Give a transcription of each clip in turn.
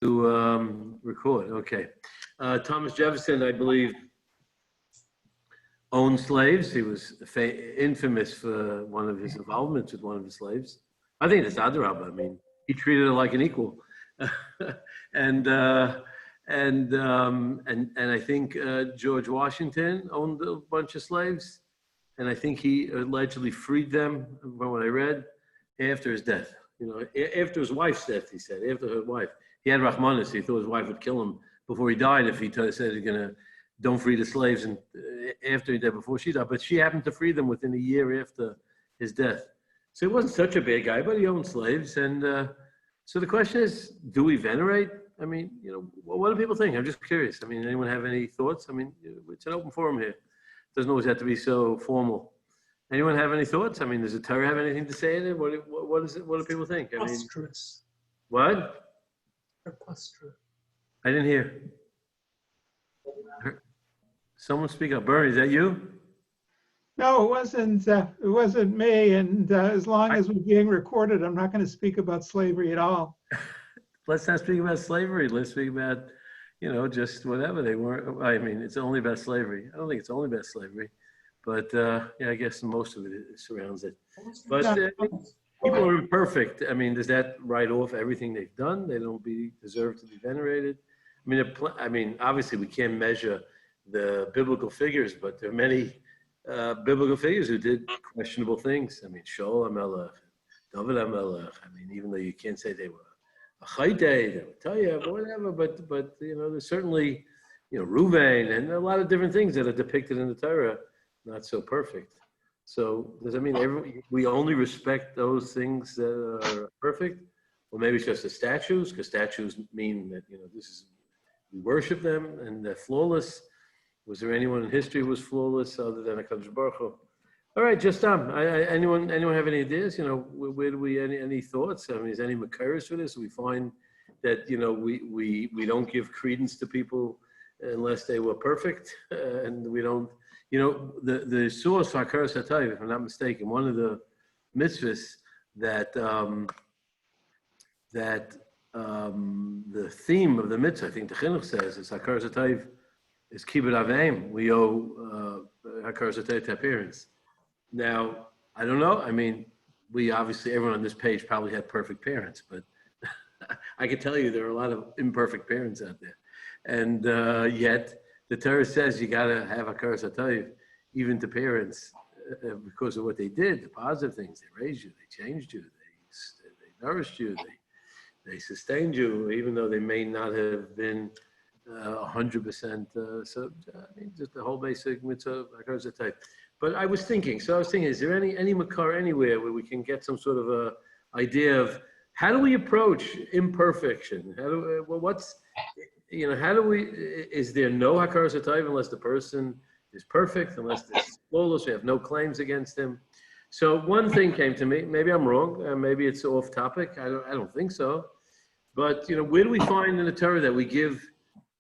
To record. Okay. Thomas Jefferson, I believe, owned slaves. He was infamous for one of his involvements with one of his slaves. I think that's Adarabah. I mean, he treated her like an equal. and I think George Washington owned a bunch of slaves, and I think he allegedly freed them, from what I read, after his death. You know, after his wife's death, he said, after her wife. He had Rahmanis. He thought his wife would kill him before he died if he said he's going to don't free the slaves and after he died, before she died. But she happened to free them within a year after his death. So he wasn't such a bad guy, but he owned slaves. And so the question is, do we venerate? I mean, you know, what do people think? I'm just curious. I mean, anyone have any thoughts? I mean, it's an open forum here. It doesn't always have to be so formal. Anyone have any thoughts? I mean, does the Torah have anything to say in it? What is it? What do people think? I mean, what? I didn't hear. Someone speak up. Bernie, is that you? No, it wasn't. It wasn't me. And as long as we're being recorded, I'm not going to speak about slavery at all. Let's not speak about slavery. Let's speak about, you know, just whatever they were. I mean, it's only about slavery. I don't think it's only about slavery, but yeah, I guess most of it surrounds it. But people are imperfect. I mean, does that write off everything they've done? They don't deserve to be venerated. I mean, obviously we can't measure the biblical figures, but there are many biblical figures who did questionable things. I mean, Shaul HaMelech, David HaMelech. I mean, even though you can't say they were a Chayte, they were Tayyab, whatever, but you know, there's certainly, you know, Ruvain and a lot of different things that are depicted in the Torah, not so perfect. So does that mean we only respect those things that are perfect? Or maybe it's just the statues, because statues mean that, you know, we worship them and they're flawless. Was there anyone in history who was flawless other than HaKadosh Baruch Hu? All right, just anyone have any ideas? You know, where do we any thoughts? I mean, is any makaris for this? We find that, you know, we don't give credence to people unless they were perfect, and we don't. You know, the source for Hakaras HaTayv, if I'm not mistaken, one of the mitzvahs that the theme of the mitzvah, I think the Chinuch says, is Hakaras HaTayv is Kibbut Aveim. We owe Hakaras HaTayv to our parents. Now, I don't know. I mean, everyone on this page probably had perfect parents, but I can tell you there are a lot of imperfect parents out there. And yet, the Torah says you got to have Hakaras HaTayv even to parents because of what they did, the positive things. They raised you, they changed you, they nourished you, they sustained you, even though they may not have been 100%. So, I mean, just the whole basic mitzvah of Hakaras HaTayv. But I was thinking, is there any makar anywhere where we can get some sort of a idea of how do we approach imperfection? Is there no Hakaras HaTayv unless the person is perfect, unless they're flawless, we have no claims against him? So one thing came to me, maybe I'm wrong, maybe it's off topic, I don't think so. But, you know, where do we find in the Torah that we give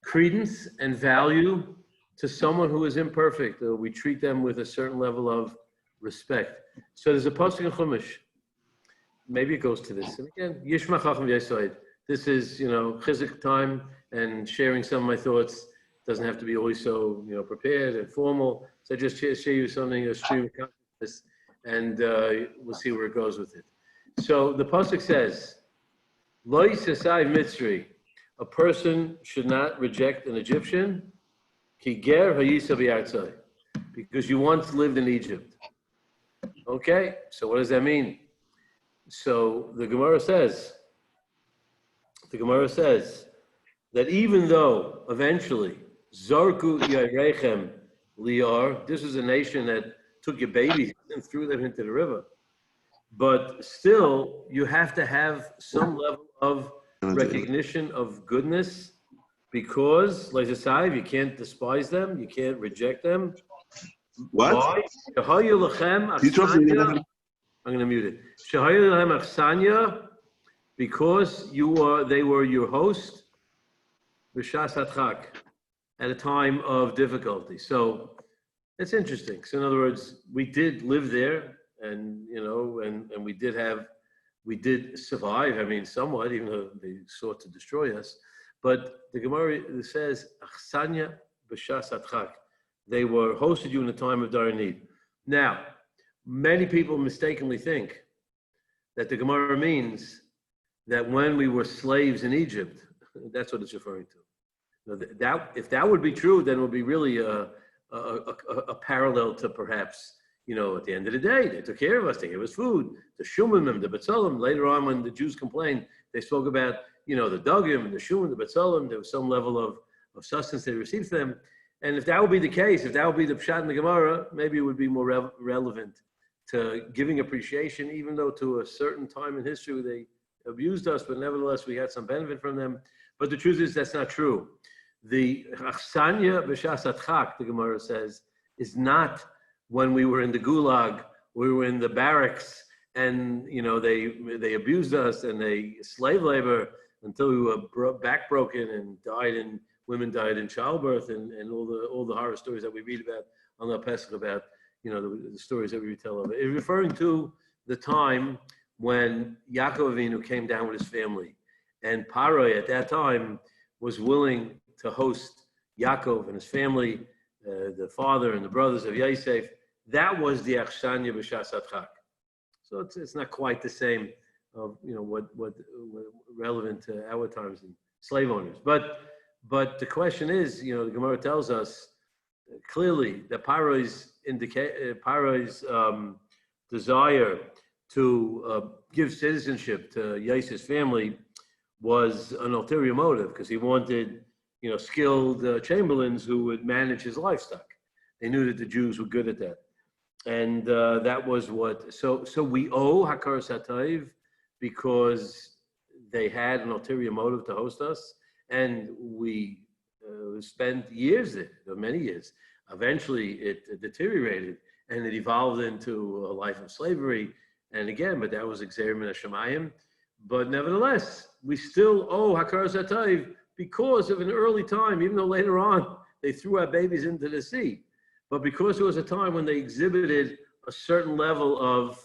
credence and value to someone who is imperfect, or we treat them with a certain level of respect? So there's a pasuk in Chumash. Maybe it goes to this. And again, Yishma Chacham V'Yesod. This is, you know, Chizuk time, and sharing some of my thoughts doesn't have to be always so, you know, prepared and formal. So I just share you something, a stream of consciousness, and we'll see where it goes with it. So the pasuk says, Lo yisasai Mitzri, a person should not reject an Egyptian, ki ger hayisa b'artzai, because you once lived in Egypt. Okay, so what does that mean? So the Gemara says that even though eventually Zarku Yarechem Liar, this was a nation that took your babies and threw them into the river, but still you have to have some level of recognition of goodness, because, like I said, you can't despise them, you can't reject them. What? Why? I'm going to mute it. Because they were your host, at a time of difficulty. So it's interesting. So in other words, we did live there, and you know, and we did have we did survive. I mean, somewhat, even though they sought to destroy us. But the Gemara says, "Achsanya b'shas adchak." They were hosted you in the time of dire need. Now, many people mistakenly think that the Gemara means that when we were slaves in Egypt, that's what it's referring to. Now, if that would be true, then it would be really a parallel to perhaps, at the end of the day, they took care of us, they gave us food, the shumimim, the betzalim. Later on, when the Jews complained, they spoke about, the dugim, the shumim, the betzalim. There was some level of sustenance they received from them. And if that would be the case, if that would be the pshat in the Gemara, maybe it would be more relevant to giving appreciation, even though to a certain time in history they abused us, but nevertheless we had some benefit from them. But the truth is that's not true. The achsanya b'shas adchak, the Gemara says, is not when we were in the gulag, we were in the barracks, and they abused us and they slave labor until we were back broken and women died in childbirth, and all the horror stories that we read about on the Pesach about, the stories that we retell of it. It's referring to the time when Yaakov Avinu came down with his family, and Paroi at that time was willing to host Yaakov and his family, the father and the brothers of Yosef. That was the Achshanya b'shas adchak. So it's not quite the same of what relevant to our times and slave owners. But the question is, the Gemara tells us clearly that Paro's desire to give citizenship to Yosef's family was an ulterior motive, because he wanted, skilled chamberlains who would manage his livestock. They knew that the Jews were good at that, and that was what. So we owe Hakaras HaTov because they had an ulterior motive to host us, and we spent years there, many years. Eventually, it deteriorated and it evolved into a life of slavery. And again, but that was Gzeir Min HaShamayim. But nevertheless, we still owe Hakaras HaTov because of an early time, even though later on they threw our babies into the sea. But because there was a time when they exhibited a certain level of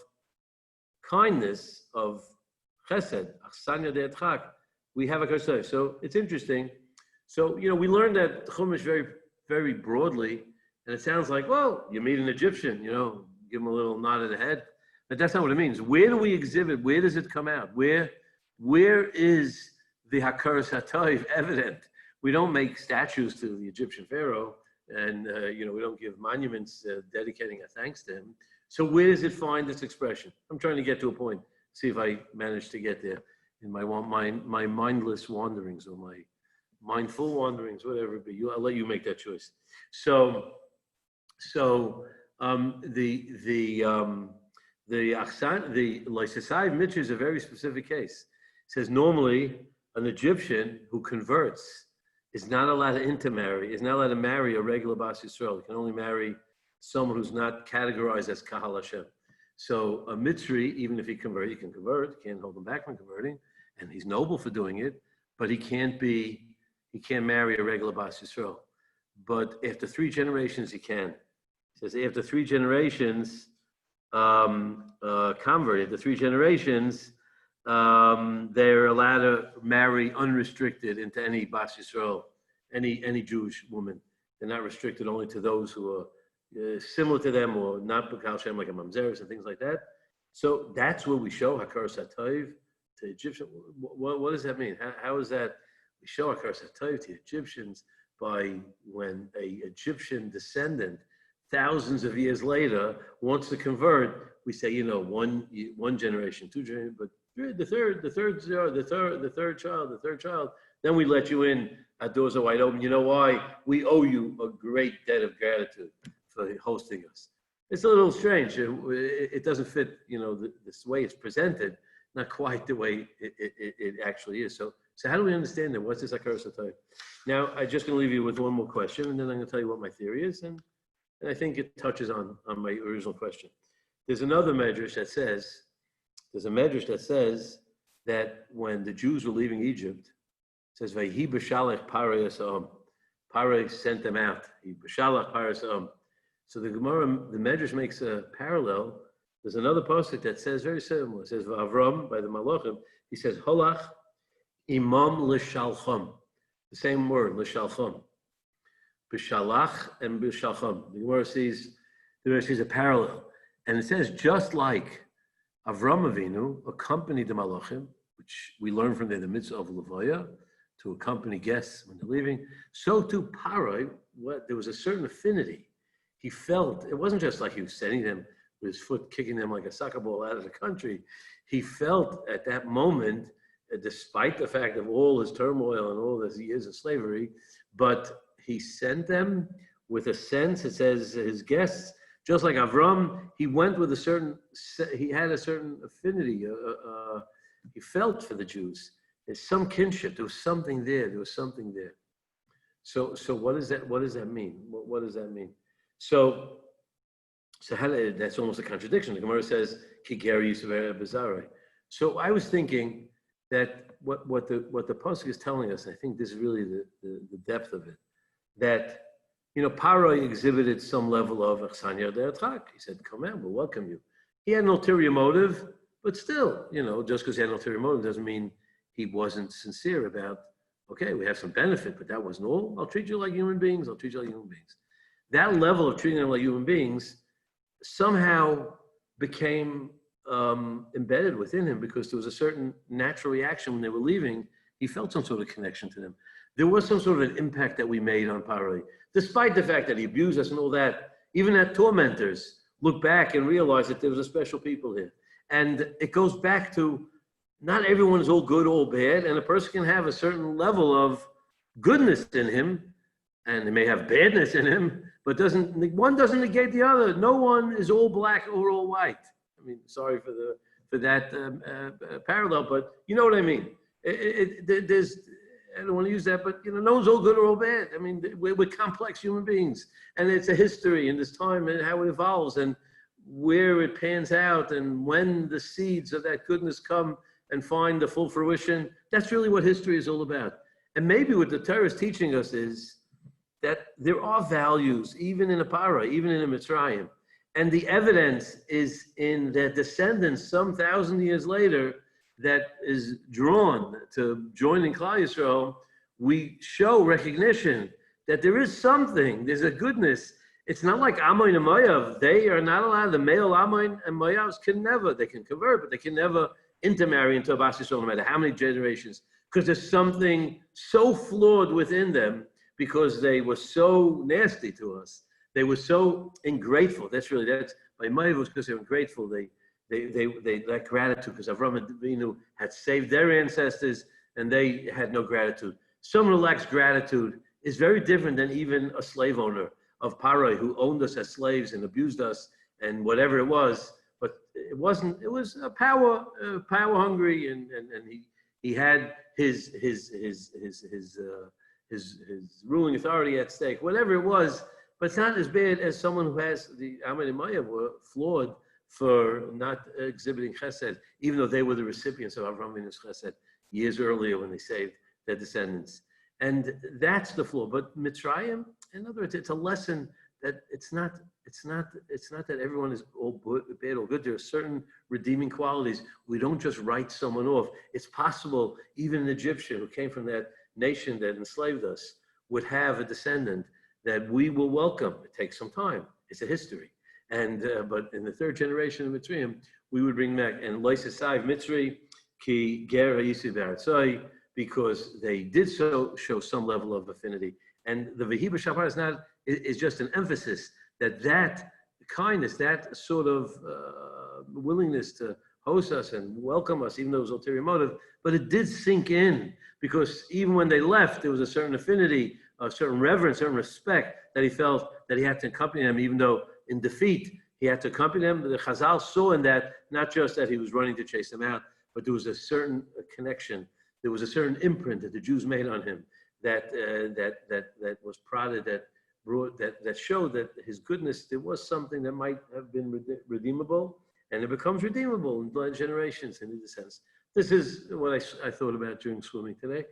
kindness, of chesed, achsanya de'adchak, we have Hakaras HaTov. So it's interesting. So, we learned that Chumash very, very broadly, and it sounds like, well, you meet an Egyptian, give him a little nod of the head. But that's not what it means. Where do we exhibit? Where does it come out? Where is the Hakaras HaTov evident? We don't make statues to the Egyptian pharaoh, and we don't give monuments dedicating our thanks to him. So where does it find this expression? I'm trying to get to a point. See if I manage to get there in my mindless wanderings, or my mindful wanderings, whatever it be. I'll let you make that choice. So the Loisesai Mitzvah is a very specific case. It says normally an Egyptian who converts is not allowed to intermarry, is not allowed to marry a regular Bas Yisrael. He can only marry someone who's not categorized as Kahal Hashem. So a Mitzri, even if he can convert, can't hold him back from converting, and he's noble for doing it, but he can't marry a regular Bas Yisrael. But after 3 generations, he can. It says after 3 generations, convert, after 3 generations, they're allowed to marry unrestricted into any Bas Yisrael, any Jewish woman. They're not restricted only to those who are similar to them or not B'Kal Shem, like a Mamzeres and things like that. So that's where we show Hakaras HaTov to Egyptians. What does that mean? How is that? We show Hakaras HaTov to Egyptians by when a Egyptian descendant, thousands of years later, wants to convert. We say, one generation, 2 generations, but the third child. Then we let you in. Our doors are wide open. You know why? We owe you a great debt of gratitude for hosting us. It's a little strange. It doesn't fit, this way it's presented, not quite the way it actually is. So how do we understand that? What's this Hakaras HaTov? Now, I'm just going to leave you with one more question, and then I'm going to tell you what my theory is, and I think it touches on my original question. There's another medrash that says, that when the Jews were leaving Egypt, it says, Vayhi b'shalach Paroi asa'am. Paroi sent them out. B'shalach Paroi asa'am. So the Gemara, the medrash makes a parallel There's another pasuk that says very similar. It says Avram by the Malachim. He says Holach imam l'shalcham. The same word l'shalcham. B'shalach and b'shalcham. The Gemara sees a parallel, and it says just like Avram Avinu accompanied the Malachim, which we learn from there the mitzvah of Levaya, to accompany guests when they're leaving. So too Paroi, there was a certain affinity. He felt, it wasn't just like he was sending them with his foot kicking them like a soccer ball out of the country. He felt at that moment, despite the fact of all his turmoil and all his years of slavery, but he sent them with a sense, it says his guests, just like Avram, he went with he had a certain affinity. He felt for the Jews. There's some kinship. There was something there. So what does that mean? What does that mean? So that's almost a contradiction. The Gemara says, "Ki ger yisrael b'zarei." So I was thinking that what the pasuk is telling us, I think this is really the depth of it, that Paroi exhibited some level of achsanya de'atzak. He said, "Come in, we'll welcome you." He had an ulterior motive, but still, just because he had an ulterior motive doesn't mean he wasn't sincere about, okay, we have some benefit, but that wasn't all. I'll treat you like human beings. That level of treating them like human beings somehow became embedded within him, because there was a certain natural reaction when they were leaving. He felt some sort of connection to them. There was some sort of an impact that we made on Paroi, despite the fact that he abused us and all that. Even that tormentors look back and realize that there was a special people here. And it goes back to, not everyone is all good, all bad, and a person can have a certain level of goodness in him, and they may have badness in him, but one doesn't negate the other. No one is all black or all white. I mean, sorry for that parallel, but you know what I mean. There's, I don't want to use that, but no one's all good or all bad. I mean, we're complex human beings, and it's a history in this time and how it evolves and where it pans out, and when the seeds of that goodness come and find the full fruition. That's really what history is all about. And maybe what the Torah is teaching us is that there are values, even in a para, even in a Mitzrayim. And the evidence is in their descendants some 1,000 years later that is drawn to joining Klal Yisrael. We show recognition that there is something, there's a goodness. It's not like Amoin and Moav. They are not allowed, the male Amoin and Moavs they can convert, but they can never intermarry into a Bas Yisrael, no matter how many generations, because there's something so flawed within them, because they were so nasty to us. They were so ungrateful. That's by Moav was because they were ungrateful. They lacked gratitude, because Avram Avinu had saved their ancestors and they had no gratitude. Someone who lacks gratitude is very different than even a slave owner of Paroi who owned us as slaves and abused us and whatever it was. But it wasn't. It was a power hungry, and he had his ruling authority at stake. Whatever it was, but it's not as bad as someone who has the Ammon and Moav were flawed for not exhibiting chesed, even though they were the recipients of Avram Avinu's chesed years earlier when they saved their descendants. And that's the flaw. But Mitzrayim, in other words, it's a lesson that it's not that everyone is all bad or good. There are certain redeeming qualities. We don't just write someone off. It's possible even an Egyptian who came from that nation that enslaved us would have a descendant that we will welcome. It takes some time. It's a history. And but in the third generation of Mitzrayim, we would bring back and Loisasai Mitzri ki ger ha'yisiv b'aratzoi, because they did show some level of affinity. And the Vehiba Shapar is just an emphasis that kindness, that sort of willingness to host us and welcome us, even though it was ulterior motive, but it did sink in, because even when they left, there was a certain affinity, a certain reverence, certain respect that he felt that he had to accompany them, even though in defeat, he had to accompany them. The Chazal saw in that, not just that he was running to chase them out, but there was a certain connection. There was a certain imprint that the Jews made on him that was prodded, that showed that his goodness, there was something that might have been redeemable, and it becomes redeemable in blood generations in this sense. This is what I thought about during swimming today.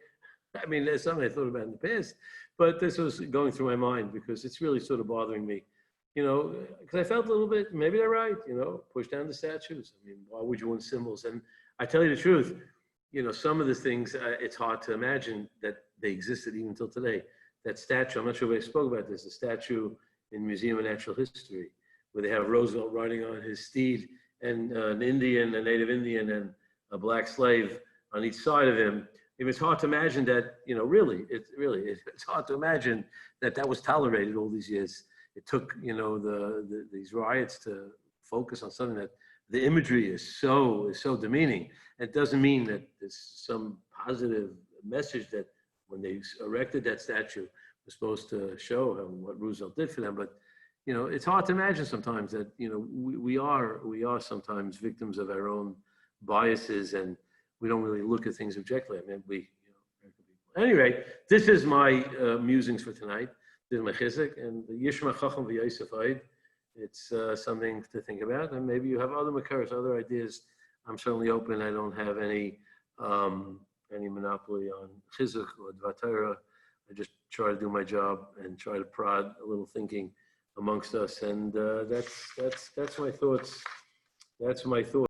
I mean, there's something I thought about in the past, but this was going through my mind because it's really sort of bothering me because I felt a little bit, maybe they're right, push down the statues. I mean, why would you want symbols? And I tell you the truth, some of the things, it's hard to imagine that they existed even until today. That statue, I'm not sure if I spoke about this, the statue in Museum of Natural History, where they have Roosevelt riding on his steed and an Indian, a native Indian, and a black slave on each side of him. It's hard to imagine that, it's hard to imagine that that was tolerated all these years. It took, these riots to focus on something that the imagery is so demeaning. It doesn't mean that there's some positive message that when they erected that statue was supposed to show what Roosevelt did for them. But, it's hard to imagine sometimes that, we are sometimes victims of our own biases, and we don't really look at things objectively. I mean, anyway, this is my musings for tonight. This is my chizuk, and the Yishma Chacham v'Yosef Eid. It's something to think about, and maybe you have other makaros, other ideas. I'm certainly open. I don't have any monopoly on chizuk or Dvar Torah. I just try to do my job and try to prod a little thinking amongst us, and that's my thoughts. That's my thoughts.